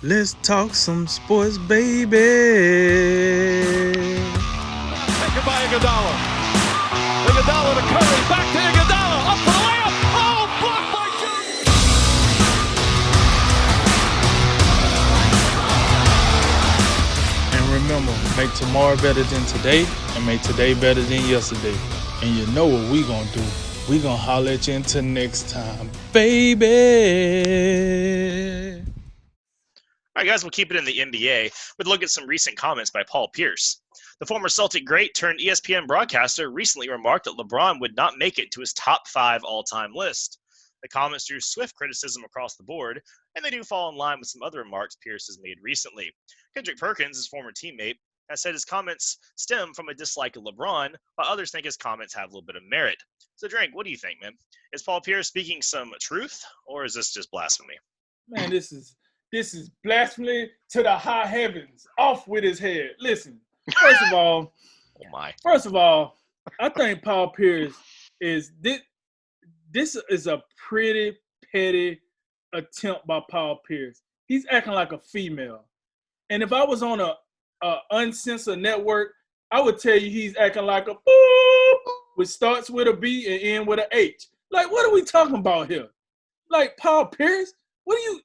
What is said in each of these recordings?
Let's talk some sports, baby. Taken by Iguodala. Iguodala to Curry. Back to Iguodala. Up for the layup. Oh, blocked by Jones. And remember, make tomorrow better than today, and make today better than yesterday. And you know what we gonna do. We gonna holler at you until next time, baby. All right, guys, we'll keep it in the NBA with a look at some recent comments by Paul Pierce. The former Celtic great turned ESPN broadcaster recently remarked that LeBron would not make it to his top 5 all-time list. The comments drew swift criticism across the board, and they do fall in line with some other remarks Pierce has made recently. Kendrick Perkins, his former teammate, has said his comments stem from a dislike of LeBron, while others think his comments have a little bit of merit. So, Drink, what do you think, man? Is Paul Pierce speaking some truth, or is this just blasphemy? Man, this is blasphemy to the high heavens. Off with his head. Listen, first of all, I think Paul Pierce is this is a pretty petty attempt by Paul Pierce. He's acting like a female. And if I was on a uncensored network, I would tell you he's acting like a boop, which starts with a B and ends with an H. Like, what are we talking about here? Like, Paul Pierce? What are you?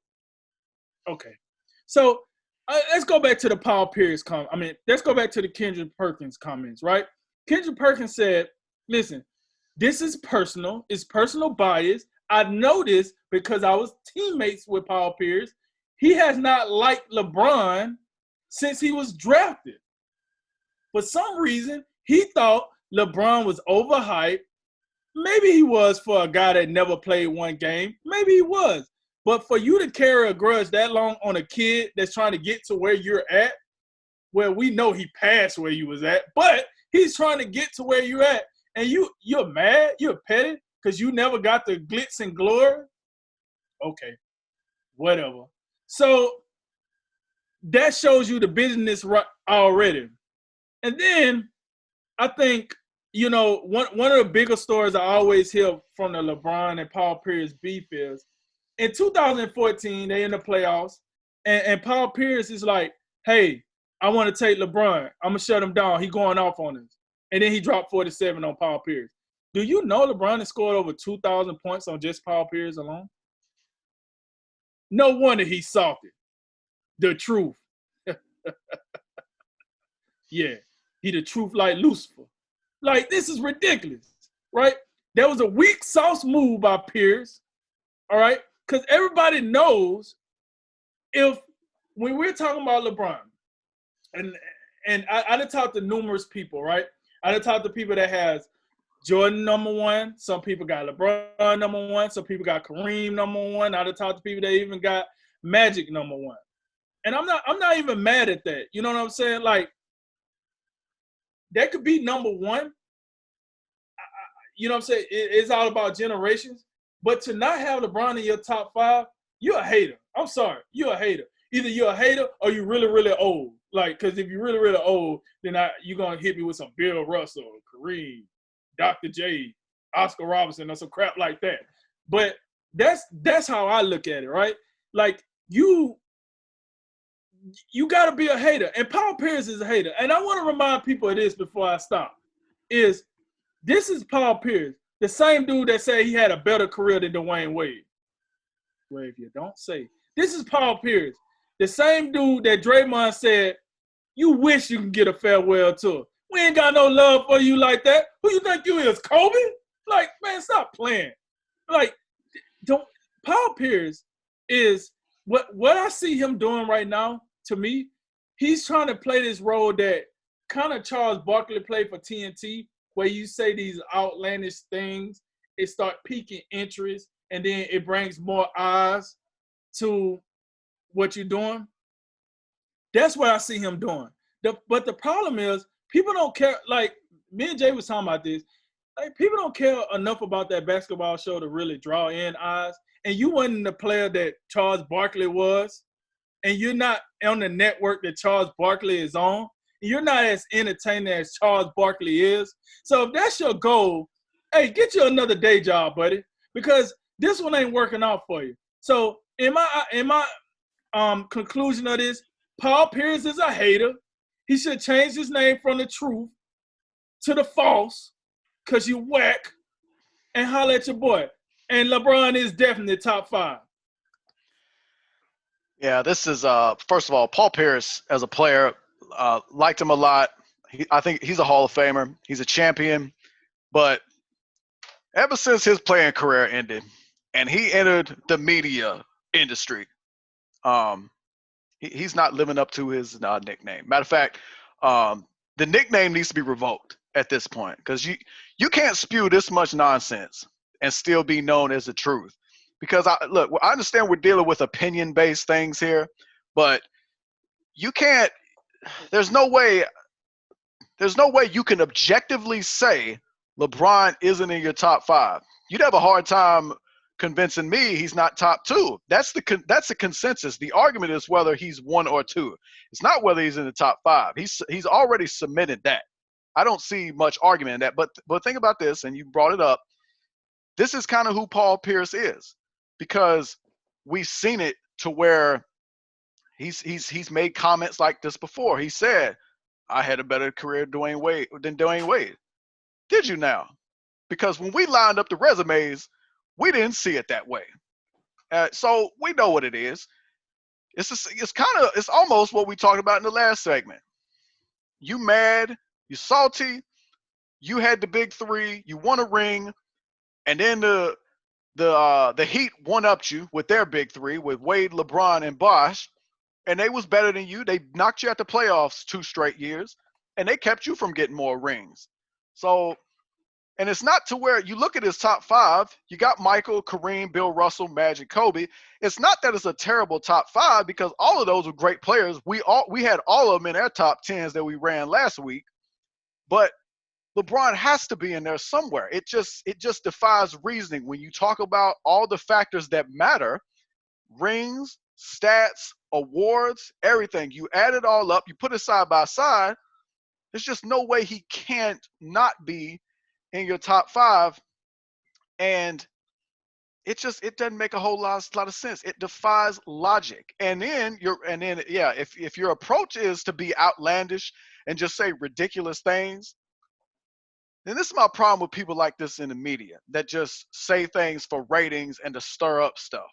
Okay. So let's go back to the Paul Pierce comment. Let's go back to the Kendrick Perkins comments, right? Kendrick Perkins said, listen, this is personal. It's personal bias. I know this because I was teammates with Paul Pierce. He has not liked LeBron since he was drafted. For some reason, he thought LeBron was overhyped. Maybe he was for a guy that never played one game. Maybe he was. But for you to carry a grudge that long on a kid that's trying to get to where you're at, where we know he passed where you was at, but he's trying to get to where you're at, and you're mad, you're petty because you never got the glitz and glory. Okay, whatever. So that shows you the business already. And then I think, one of the bigger stories I always hear from the LeBron and Paul Pierce beef is, in 2014, they in the playoffs, and Paul Pierce is like, hey, I want to take LeBron. I'm going to shut him down. He going off on us. And then he dropped 47 on Paul Pierce. Do you know LeBron has scored over 2,000 points on just Paul Pierce alone? No wonder he's salty. The truth. Yeah, he the truth like Lucifer. Like, this is ridiculous, right? That was a weak sauce move by Pierce, all right? Because everybody knows when we're talking about LeBron, and I done talked to numerous people, right? I done talked to people that has Jordan number 1. Some people got LeBron number 1. Some people got Kareem number 1. I done talked to people that even got Magic number 1. And I'm not even mad at that. You know what I'm saying? Like, that could be number 1. You know what I'm saying? It's all about generations. But to not have LeBron in your top 5, you're a hater. I'm sorry. You're a hater. Either you're a hater or you're really, really old. Like, because if you're really, really old, then you're going to hit me with some Bill Russell, Kareem, Dr. J, Oscar Robertson, or some crap like that. But that's how I look at it, right? Like, you got to be a hater. And Paul Pierce is a hater. And I want to remind people of this before I stop. This is Paul Pierce. The same dude that said he had a better career than Dwayne Wade. Well, if you don't say. This is Paul Pierce. The same dude that Draymond said, you wish you can get a farewell tour. We ain't got no love for you like that. Who you think you is, Kobe? Like, man, stop playing. Like, Paul Pierce is, what I see him doing right now, to me, he's trying to play this role that kind of Charles Barkley played for TNT, where you say these outlandish things, it start piquing interest, and then it brings more eyes to what you're doing. That's what I see him doing. But the problem is, people don't care. Like, me and Jay was talking about this. Like, people don't care enough about that basketball show to really draw in eyes. And you wasn't the player that Charles Barkley was, and you're not on the network that Charles Barkley is on. You're not as entertaining as Charles Barkley is. So if that's your goal, hey, get you another day job, buddy, because this one ain't working out for you. So in my conclusion of this, Paul Pierce is a hater. He should change his name from the truth to the false, because you whack, and holler at your boy. And LeBron is definitely top 5. Yeah, this is first of all, Paul Pierce as a player, liked him a lot. I think he's a Hall of Famer. He's a champion, but ever since his playing career ended and he entered the media industry, he's not living up to his nickname. Matter of fact, the nickname needs to be revoked at this point, because you can't spew this much nonsense and still be known as the truth. Because I understand we're dealing with opinion-based things here, but you can't. There's no way you can objectively say LeBron isn't in your top 5. You'd have a hard time convincing me he's not top 2. That's the consensus. The argument is whether he's 1 or 2. It's not whether he's in the top 5. He's already submitted that. I don't see much argument in that. But think about this, and you brought it up. This is kind of who Paul Pierce is, because we've seen it to where he's made comments like this before. He said, "I had a better career than Dwayne Wade." Did you now? Because when we lined up the resumes, we didn't see it that way. So we know what it is. It's almost what we talked about in the last segment. You mad, you salty, you had the big 3, you won a ring, and then the Heat one-upped you with their big 3 with Wade, LeBron, and Bosh, and they was better than you. They knocked you out the playoffs 2 straight years, and they kept you from getting more rings. So, and it's not to where you look at his top 5, you got Michael, Kareem, Bill Russell, Magic, Kobe. It's not that it's a terrible top 5, because all of those were great players. We had all of them in our top 10s that we ran last week, but LeBron has to be in there somewhere. It just defies reasoning when you talk about all the factors that matter: rings, stats, awards, everything. You add it all up, you put it side by side. There's just no way he can't not be in your top 5, and it doesn't make a whole lot of sense. It defies logic. And then if your approach is to be outlandish and just say ridiculous things, then this is my problem with people like this in the media that just say things for ratings and to stir up stuff.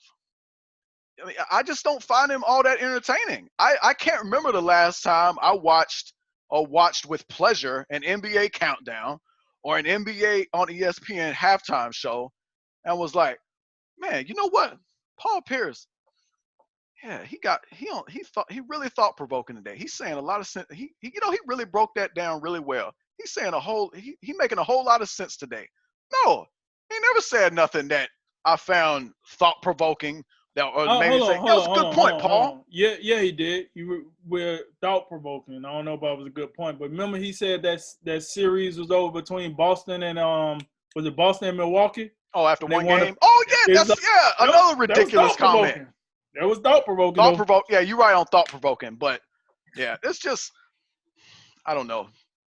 I mean, I just don't find him all that entertaining. I can't remember the last time I watched with pleasure an NBA countdown or an NBA on ESPN halftime show and was like, man, you know what? Paul Pierce, yeah, he really thought provoking today. He's saying a lot of sense. He really broke that down really well. He's saying he making a whole lot of sense today. No, he never said nothing that I found thought provoking. That was a good point, Paul. Yeah, he did. You were thought provoking. I don't know if that was a good point, but remember he said that series was over between Boston and was it Boston and Milwaukee? Oh, after one game. Another ridiculous comment. That was thought provoking. Yeah, you're right on thought provoking, but yeah, it's just, I don't know.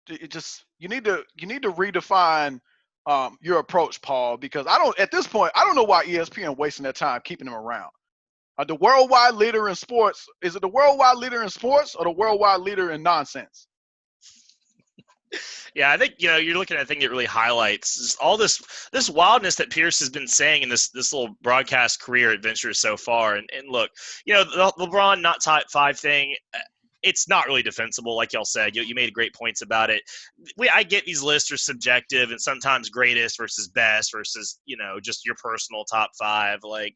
You need to redefine your approach, Paul, because at this point I don't know why ESPN wasting their time keeping him around. The worldwide leader in sports, is it the worldwide leader in sports or the worldwide leader in nonsense? Yeah, I think you're looking at a thing that really highlights just all this wildness that Pierce has been saying in this little broadcast career adventure so far. And look, the LeBron not top 5 thing, it's not really defensible, like y'all said. You made great points about it. I get these lists are subjective and sometimes greatest versus best versus just your personal top 5. Like,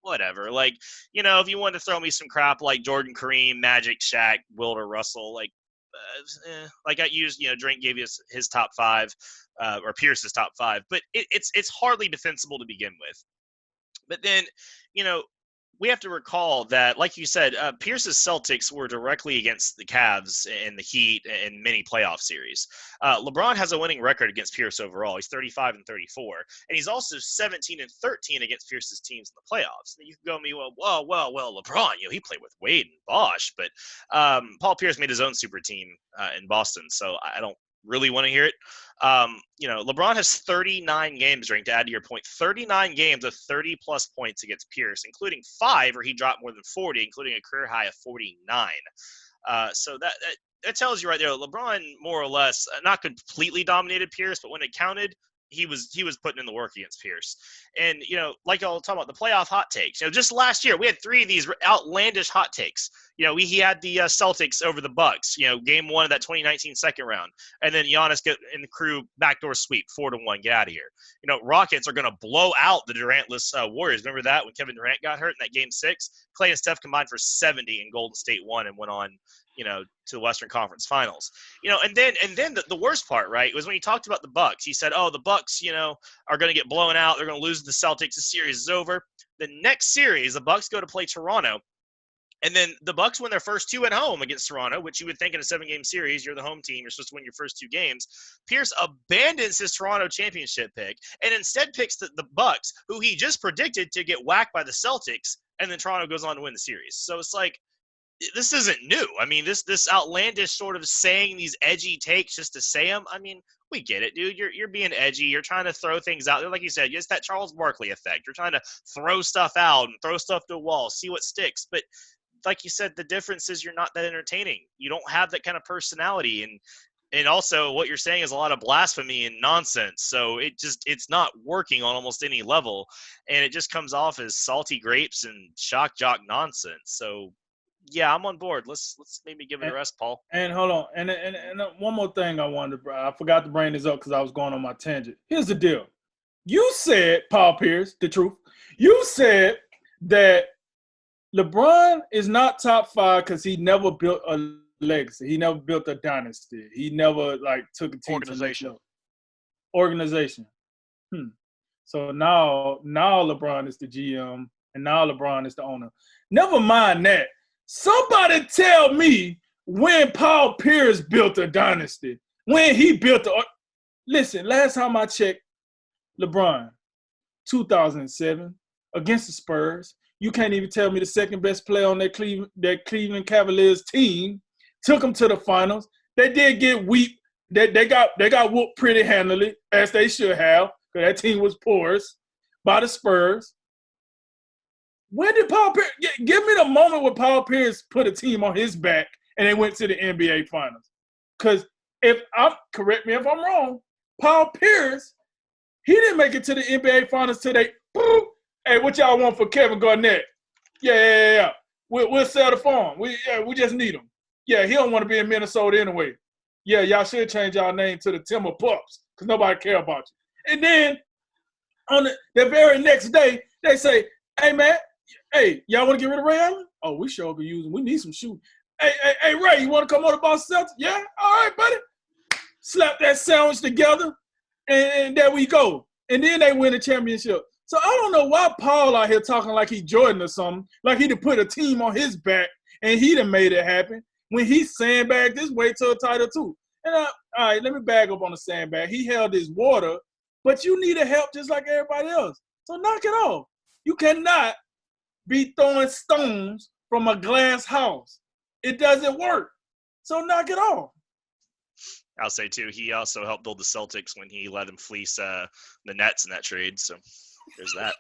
whatever. Like, if you want to throw me some crap like Jordan, Kareem, Magic, Shaq, Wilt, or Russell, like I used, Drake gave us his top 5 or Pierce's top 5, but it's hardly defensible to begin with. But then, we have to recall that, like you said, Pierce's Celtics were directly against the Cavs and the Heat in many playoff series. LeBron has a winning record against Pierce overall. He's 35-34, and he's also 17-13 against Pierce's teams in the playoffs. And you can go to me, well, LeBron, he played with Wade and Bosh, but Paul Pierce made his own super team in Boston, so I don't really want to hear it. LeBron has 39 games ranked, to add to your point, 39 games of 30-plus points against Pierce, including 5 where he dropped more than 40, including a career high of 49. So that tells you right there, LeBron more or less not completely dominated Pierce, but when it counted, he was putting in the work against Pierce. And, like y'all talking about the playoff hot takes, just last year we had 3 of these outlandish hot takes. He had the Celtics over the Bucks, game 1 of that 2019 second round. And then Giannis and the crew backdoor sweep 4-1, get out of here. Rockets are going to blow out the Durantless Warriors. Remember that when Kevin Durant got hurt in that game 6? Klay and Steph combined for 70 and Golden State won and went on, to the Western Conference Finals. And then the worst part, right, was when he talked about the Bucks. He said, "Oh, the Bucks, are going to get blown out. They're going to lose to the Celtics. The series is over." The next series, the Bucks go to play Toronto, and then the Bucks win their first 2 at home against Toronto, which you would think in a 7-game series, you're the home team, you're supposed to win your first 2 games. Pierce abandons his Toronto championship pick and instead picks the Bucks, who he just predicted to get whacked by the Celtics, and then Toronto goes on to win the series. So it's like, this isn't new. I mean, this outlandish sort of saying these edgy takes just to say them. I mean, we get it, dude. You're being edgy. You're trying to throw things out there. Like you said, it's that Charles Barkley effect. You're trying to throw stuff out and throw stuff to a wall, see what sticks. But like you said, the difference is you're not that entertaining. You don't have that kind of personality. And also what you're saying is a lot of blasphemy and nonsense. So it's not working on almost any level. And it just comes off as salty grapes and shock jock nonsense. So yeah, I'm on board. Let's maybe give it a rest, Paul. And hold on. And one more thing I forgot to bring this up because I was going on my tangent. Here's the deal. You said, Paul Pierce, the truth. You said that LeBron is not top 5 because he never built a legacy. He never built a dynasty. He never took a team organization. So now LeBron is the GM and now LeBron is the owner. Never mind that. Somebody tell me when Paul Pierce built a dynasty, when he built listen, last time I checked, LeBron, 2007, against the Spurs. You can't even tell me the second best player on that Cleveland Cavaliers team took them to the finals. They did get weak. They got whooped pretty handily, as they should have, because that team was porous by the Spurs. When did Paul Pierce – give me the moment where Paul Pierce put a team on his back and they went to the NBA Finals. Because correct me if I'm wrong, Paul Pierce, he didn't make it to the NBA Finals till they – boop. Hey, what y'all want for Kevin Garnett? Yeah. We'll sell the farm. We just need him. Yeah, he don't want to be in Minnesota anyway. Yeah, y'all should change y'all name to the Timber Pups because nobody care about you. And then on the very next day, they say, hey, man, hey, y'all want to get rid of Ray Allen? Oh, we sure be using. We need some shooting. Hey, Ray, you want to come on the Boston Celtics? Yeah? All right, buddy. Slap that sandwich together, and there we go. And then they win the championship. So I don't know why Paul out here talking like he Jordan or something, like he done put a team on his back and he done made it happen when he sandbagged his way to a title too. And all right, let me bag up on the sandbag. He held his water, but you needed help just like everybody else. So knock it off. You cannot be throwing stones from a glass house. It doesn't work. So knock it off. I'll say, too, he also helped build the Celtics when he let them fleece the Nets in that trade. So there's that.